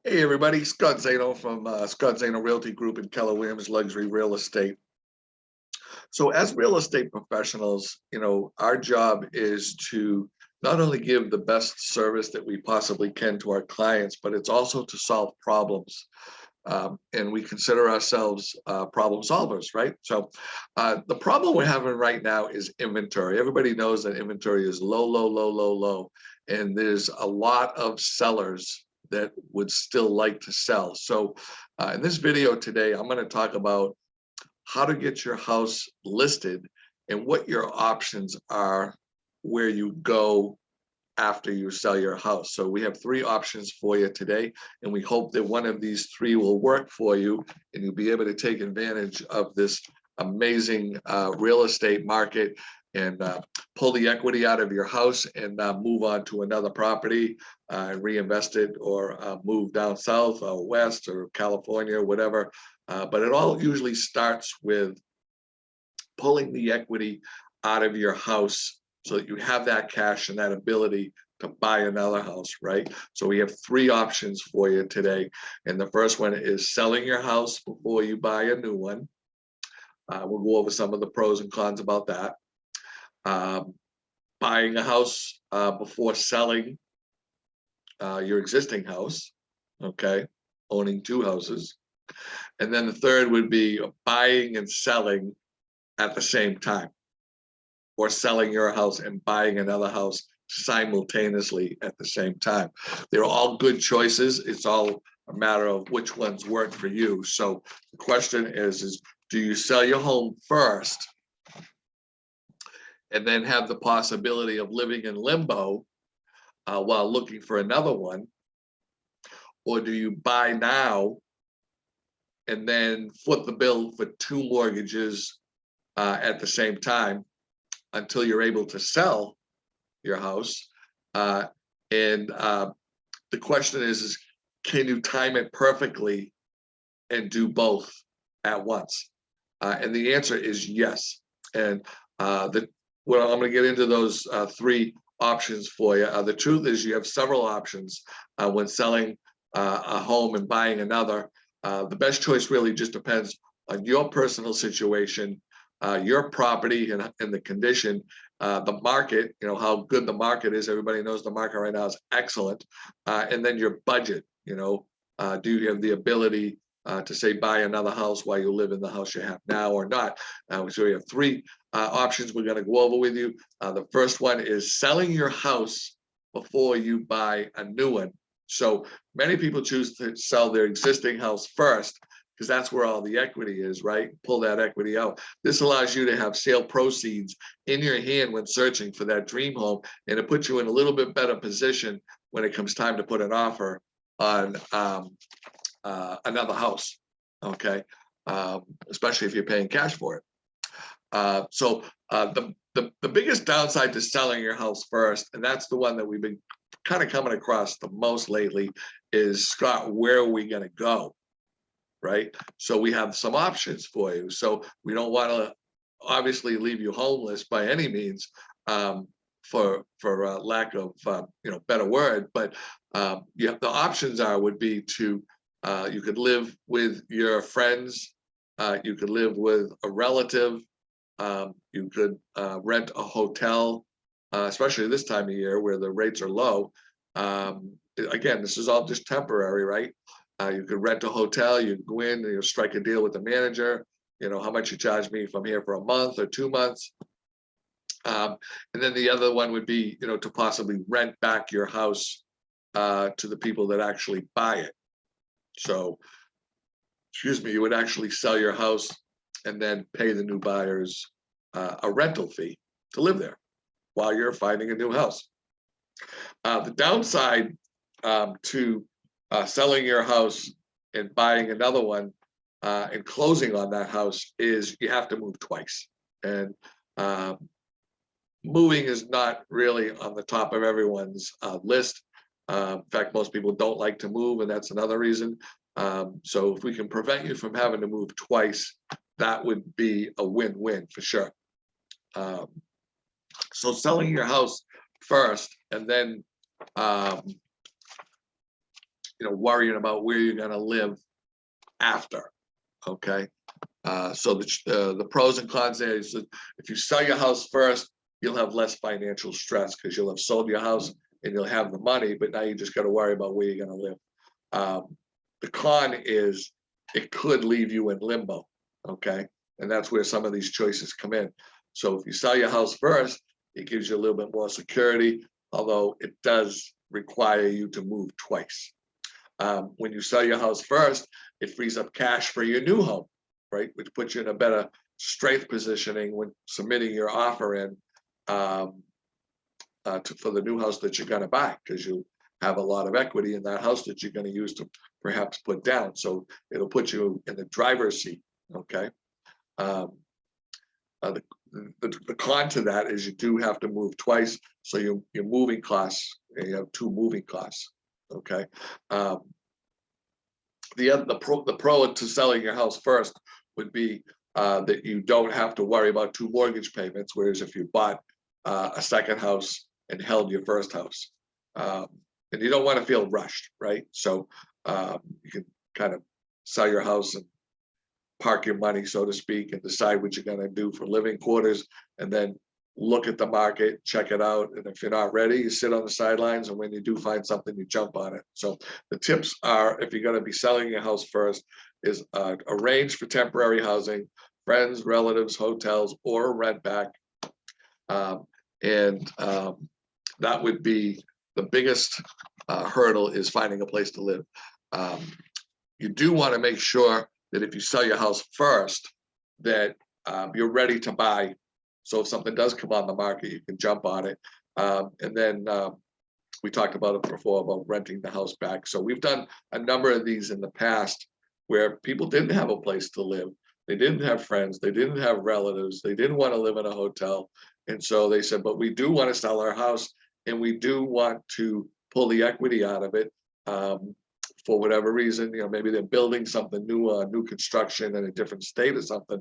Hey everybody, Scott Zano from Scott Zano Realty Group and Keller Williams Luxury Real Estate. So as real estate professionals, our job is to not only give the best service that we possibly can to our clients, but it's also to solve problems. And we consider ourselves problem solvers, right? So the problem we're having right now is inventory. Everybody knows that inventory is low, low, low, low, low. And there's a lot of sellers that would still like to sell. So in this video today, I'm going to talk about how to get your house listed and what your options are where you go after you sell your house. So we have three options for you today, and we hope that one of these three will work for you and you'll be able to take advantage of this amazing real estate market and pull the equity out of your house and move on to another property and reinvest it, or move down south or west or California, whatever. But it all usually starts with pulling the equity out of your house so that you have that cash and that ability to buy another house, right? So we have three options for you today. And the first one is selling your house before you buy a new one. We'll go over some of the pros and cons about that. Buying a house before selling your existing house, okay? Owning two houses. And then the third would be buying and selling at the same time, or selling your house and buying another house simultaneously at the same time. They're all good choices. It's all a matter of which ones work for you. So the question is do you sell your home first and then have the possibility of living in limbo while looking for another one? Or do you buy now and then foot the bill for two mortgages at the same time until you're able to sell your house? And the question is can you time it perfectly and do both at once? And the answer is yes. And I'm going to get into those three options for you. The truth is you have several options when selling a home and buying another. The best choice really just depends on your personal situation, your property and the condition, the market, how good the market is. Everybody knows the market right now is excellent. And then your budget, do you have the ability to say buy another house while you live in the house you have now or not? So we have three options we're going to go over with you. The first one is selling your house before you buy a new one. So many people choose to sell their existing house first because that's where all the equity is, right? Pull that equity out. This allows you to have sale proceeds in your hand when searching for that dream home, and it puts you in a little bit better position when it comes time to put an offer on another house, okay? Especially if you're paying cash for it. So the biggest downside to selling your house first, and that's the one that we've been kind of coming across the most lately, is, Scott, where are we going to go? Right? So we have some options for you. So we don't want to obviously leave you homeless by any means, for lack of better word. But you have the options would be to you could live with your friends, you could live with a relative, you could rent a hotel, especially this time of year where the rates are low. Again, this is all just temporary, right? You could rent a hotel, you go in, and you strike a deal with the manager, how much you charge me if I'm here for a month or 2 months. And then the other one would be, to possibly rent back your house to the people that actually buy it. So, you would actually sell your house and then pay the new buyers a rental fee to live there while you're finding a new house. The downside to selling your house and buying another one and closing on that house is you have to move twice. And moving is not really on the top of everyone's list. In fact, most people don't like to move, and that's another reason. So if we can prevent you from having to move twice, that would be a win-win for sure. So selling your house first and then worrying about where you're going to live after. Okay. So the pros and cons there is that if you sell your house first, you'll have less financial stress because you'll have sold your house and you'll have the money, but now you just got to worry about where you're going to live. The con is it could leave you in limbo. Okay. And that's where some of these choices come in. So if you sell your house first, it gives you a little bit more security, although it does require you to move twice. When you sell your house first, it frees up cash for your new home, right? Which puts you in a better strength positioning when submitting your offer in for the new house that you're going to buy, because you have a lot of equity in that house that you're going to use to perhaps put down. So it'll put you in the driver's seat. Okay. The con to that is you do have to move twice, so your moving costs, you have 2 moving costs. Okay. The pro to selling your house first would be that you don't have to worry about 2 mortgage payments, whereas if you bought a second house and held your first house, and you don't want to feel rushed, right? So you can kind of sell your house and park your money, so to speak, and decide what you're going to do for living quarters, and then look at the market, check it out. And if you're not ready, you sit on the sidelines, and when you do find something, you jump on it. So the tips are, if you're going to be selling your house first, is arrange for temporary housing, friends, relatives, hotels, or rent back. That would be the biggest hurdle, is finding a place to live. You do want to make sure that if you sell your house first, that you're ready to buy. So if something does come on the market, you can jump on it. And then we talked about it before, about renting the house back. So we've done a number of these in the past where people didn't have a place to live. They didn't have friends. They didn't have relatives. They didn't want to live in a hotel. And so they said, but we do want to sell our house, and we do want to pull the equity out of it. For whatever reason, maybe they're building something new, new construction in a different state or something.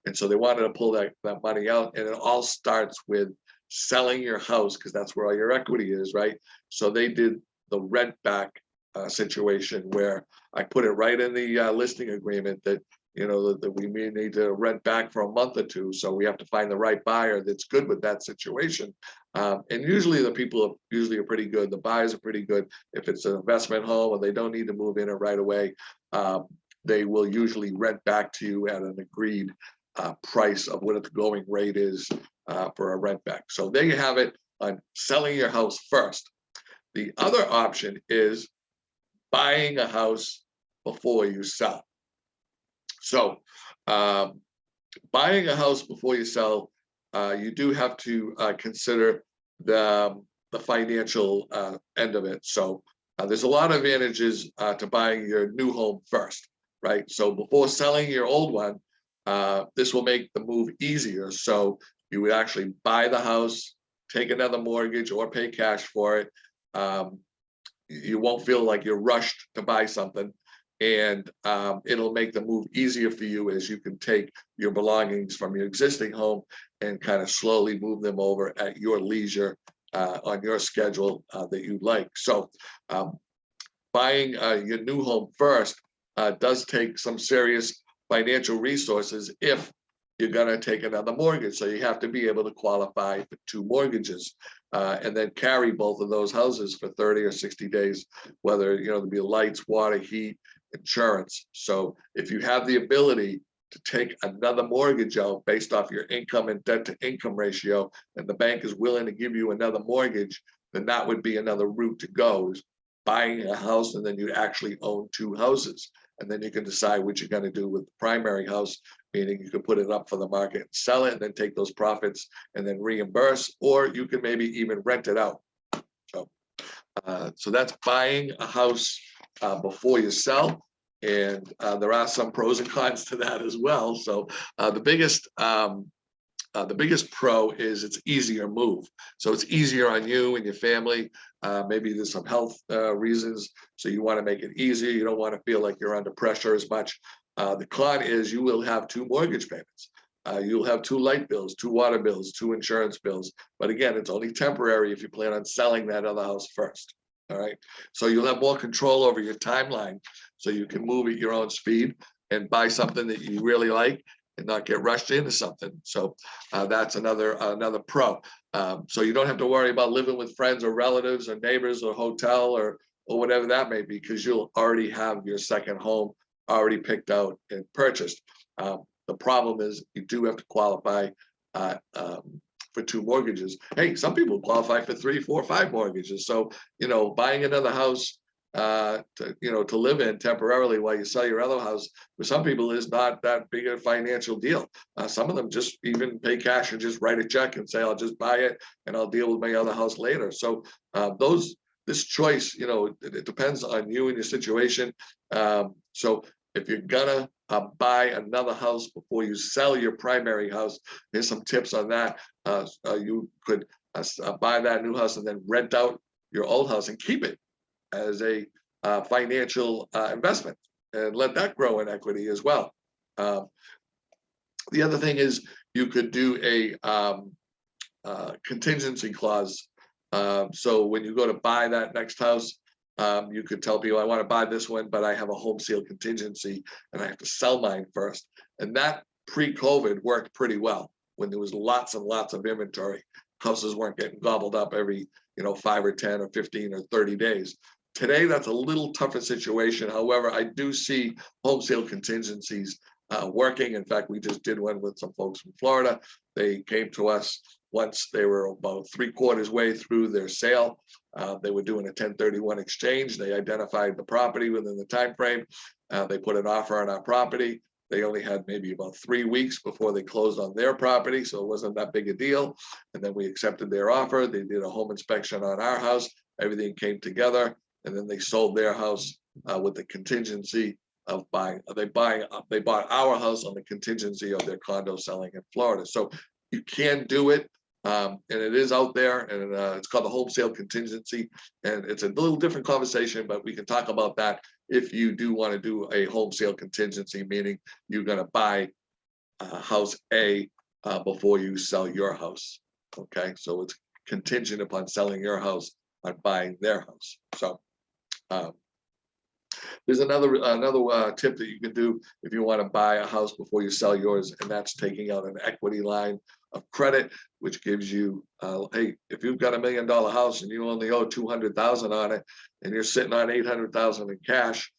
And so they wanted to pull that money out. And it all starts with selling your house, because that's where all your equity is, right? So they did the rent back situation, where I put it right in the listing agreement that, that we may need to rent back for a month or 2. So we have to find the right buyer that's good with that situation. And usually the people are pretty good. The buyers are pretty good. If it's an investment home and they don't need to move in it right away, they will usually rent back to you at an agreed price of what the going rate is for a rent back. So there you have it on selling your house first. The other option is buying a house before you sell. So buying a house before you sell, you do have to consider the financial end of it. So there's a lot of advantages to buying your new home first, right? So before selling your old one, this will make the move easier. So you would actually buy the house, take another mortgage, or pay cash for it. You won't feel like you're rushed to buy something. And it'll make the move easier for you, as you can take your belongings from your existing home and kind of slowly move them over at your leisure on your schedule that you like. So buying your new home first does take some serious financial resources if you're going to take another mortgage. So you have to be able to qualify for 2 mortgages and then carry both of those houses for 30 or 60 days, whether, there'll be lights, water, heat, insurance. So if you have the ability to take another mortgage out based off your income and debt to income ratio, and the bank is willing to give you another mortgage, then that would be another route to go, is buying a house, and then you actually own 2 houses. And then you can decide what you're going to do with the primary house, meaning you could put it up for the market and sell it, and then take those profits and then reimburse, or you can maybe even rent it out. So that's buying a house before you sell. And there are some pros and cons to that as well. So the biggest pro is it's easier move. So it's easier on you and your family. Maybe there's some health reasons, so you want to make it easier. You don't want to feel like you're under pressure as much. The con is you will have 2 mortgage payments. You'll have 2 light bills, 2 water bills, 2 insurance bills. But again, it's only temporary if you plan on selling that other house first. All right, so you'll have more control over your timeline, so you can move at your own speed and buy something that you really like and not get rushed into something. So that's another pro. So you don't have to worry about living with friends or relatives or neighbors or hotel or whatever that may be, because you'll already have your second home already picked out and purchased. The problem is you do have to qualify for 2 mortgages. Hey, some people qualify for 3, 4, 5 mortgages. So, buying another house to live in temporarily while you sell your other house, for some people is not that big a financial deal. Some of them just even pay cash and just write a check and say, I'll just buy it and I'll deal with my other house later. So this choice, it depends on you and your situation. So if you're gonna buy another house before you sell your primary house, here's some tips on that. You could buy that new house and then rent out your old house and keep it as a financial investment and let that grow in equity as well. The other thing is you could do a contingency clause. So when you go to buy that next house, you could tell people, I want to buy this one, but I have a home sale contingency and I have to sell mine first. And that pre-COVID worked pretty well when there was lots and lots of inventory. Houses weren't getting gobbled up every 5 or 10 or 15 or 30 days. Today, that's a little tougher situation. However, I do see home sale contingencies working. In fact, we just did one with some folks from Florida. They came to us once they were about 3/4 way through their sale. They were doing a 1031 exchange. They identified the property within the time frame. They put an offer on our property. They only had maybe about 3 weeks before they closed on their property, so it wasn't that big a deal. And then we accepted their offer. They did a home inspection on our house. Everything came together, and then they sold their house with the contingency of buying. They bought our house on the contingency of their condo selling in Florida. So you can do it, and it is out there, and it's called the home sale contingency. And it's a little different conversation, but we can talk about that if you do want to do a home sale contingency, meaning you're going to buy house A before you sell your house. Okay, so it's contingent upon selling your house on buying their house. So there's another tip that you can do if you want to buy a house before you sell yours, and that's taking out an equity line of credit, which gives you, hey, if you've got $1 million house and you only owe 200,000 on it, and you're sitting on 800,000 in cash,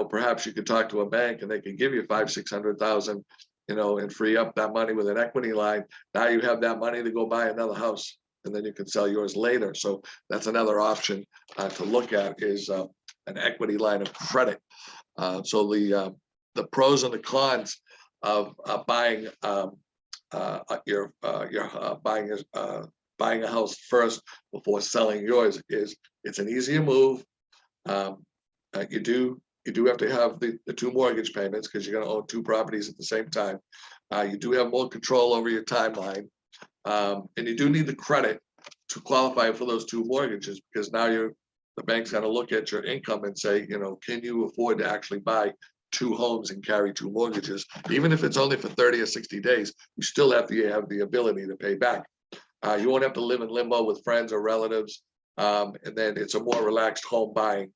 perhaps you could talk to a bank and they can give you 500,000-600,000, and free up that money with an equity line. Now you have that money to go buy another house, and then you can sell yours later. So that's another option to look at, is an equity line of credit. So the pros and the cons of buying buying a house first before selling yours is it's an easier move. You do have to have the 2 mortgage payments because you're going to own 2 properties at the same time. You do have more control over your timeline, and you do need the credit to qualify for those 2 mortgages, because now the bank's going to look at your income and say, can you afford to actually buy 2 homes and carry 2 mortgages? Even if it's only for 30 or 60 days, you still have to have the ability to pay back. You won't have to live in limbo with friends or relatives, and then it's a more relaxed home buying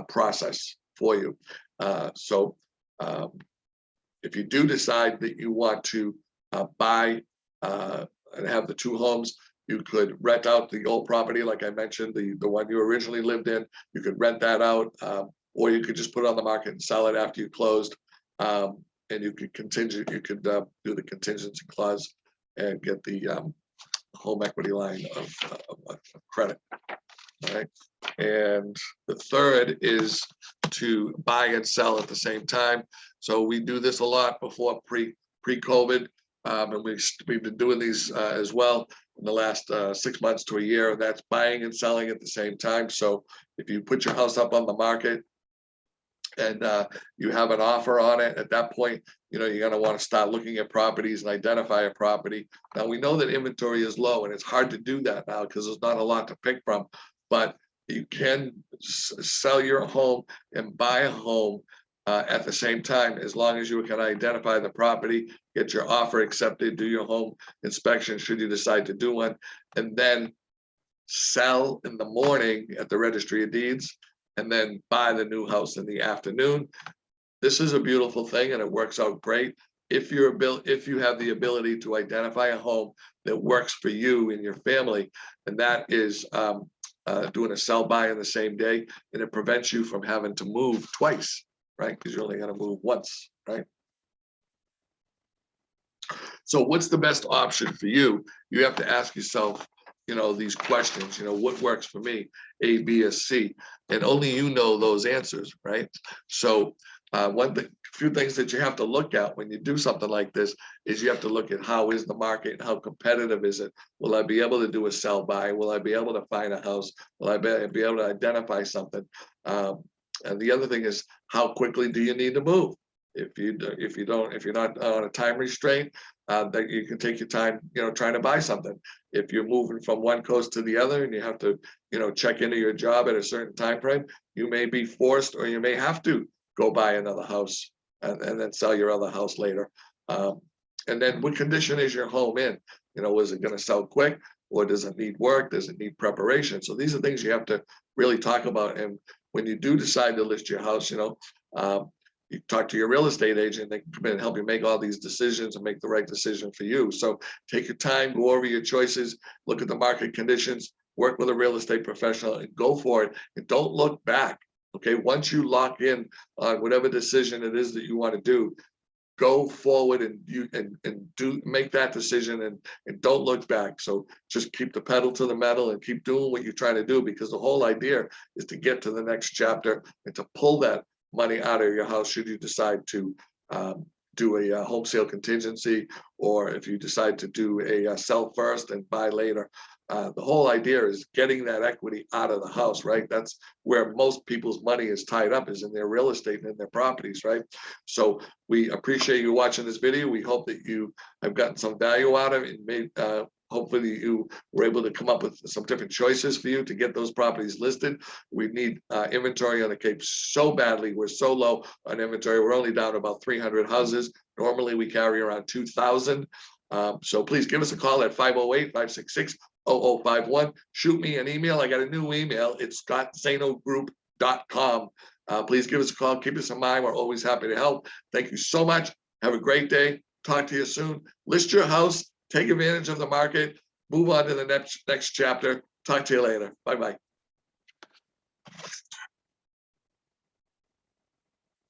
process for you. So if you do decide that you want to buy and have the 2 homes, you could rent out the old property, like I mentioned, the one you originally lived in. You could rent that out, or you could just put it on the market and sell it after you closed. And you could do the contingency clause and get the home equity line of credit. All right. And the third is to buy and sell at the same time. So we do this a lot before pre-COVID, and we've been doing these as well in the last 6 months to a year, and that's buying and selling at the same time. So if you put your house up on the market and you have an offer on it, at that point, you're going to want to start looking at properties and identify a property. Now, we know that inventory is low, and it's hard to do that now because there's not a lot to pick from, but you can sell your home and buy a home at the same time, as long as you can identify the property, get your offer accepted, do your home inspection should you decide to do one, and then sell in the morning at the registry of deeds, and then buy the new house in the afternoon. This is a beautiful thing and it works out great. If you have the ability to identify a home that works for you and your family, and that is doing a sell buy in the same day, and it prevents you from having to move twice, right? Because you're only going to move once, right? So what's the best option for you? You have to ask yourself, these questions, what works for me, A, B, or C, and only you know those answers, right? So few things that you have to look at when you do something like this is you have to look at how is the market, how competitive is it? Will I be able to do a sell buy? Will I be able to find a house? Will I be able to identify something? And the other thing is, how quickly do you need to move? If you're not on a time restraint, that you can take your time, trying to buy something. If you're moving from one coast to the other and you have to, check into your job at a certain time frame, you may be forced, or you may have to go buy another house and then sell your other house later. And then what condition is your home in? Is it going to sell quick, or does it need work? Does it need preparation? So these are things you have to really talk about. And when you do decide to list your house, you talk to your real estate agent, they can come in and help you make all these decisions and make the right decision for you. So take your time, go over your choices, look at the market conditions, work with a real estate professional, and go for it. And don't look back. Okay, once you lock in on whatever decision it is that you want to do, go forward and make that decision, and don't look back. So just keep the pedal to the metal and keep doing what you're trying to do, because the whole idea is to get to the next chapter and to pull that money out of your house should you decide to do a home sale contingency, or if you decide to do a sell first and buy later. The whole idea is getting that equity out of the house, right? That's where most people's money is tied up, is in their real estate and in their properties, right? So we appreciate you watching this video. We hope that you have gotten some value out of it, and hopefully you were able to come up with some different choices for you to get those properties listed. We need inventory on the Cape so badly. We're so low on inventory. We're only down to about 300 houses. Normally we carry around 2,000. So please give us a call at 508-566-0051. Shoot me an email. I got a new email. It's scottzanogroup.com. Please give us a call. Keep us in mind. We're always happy to help. Thank you so much. Have a great day. Talk to you soon. List your house. Take advantage of the market. Move on to the next chapter. Talk to you later. Bye-bye.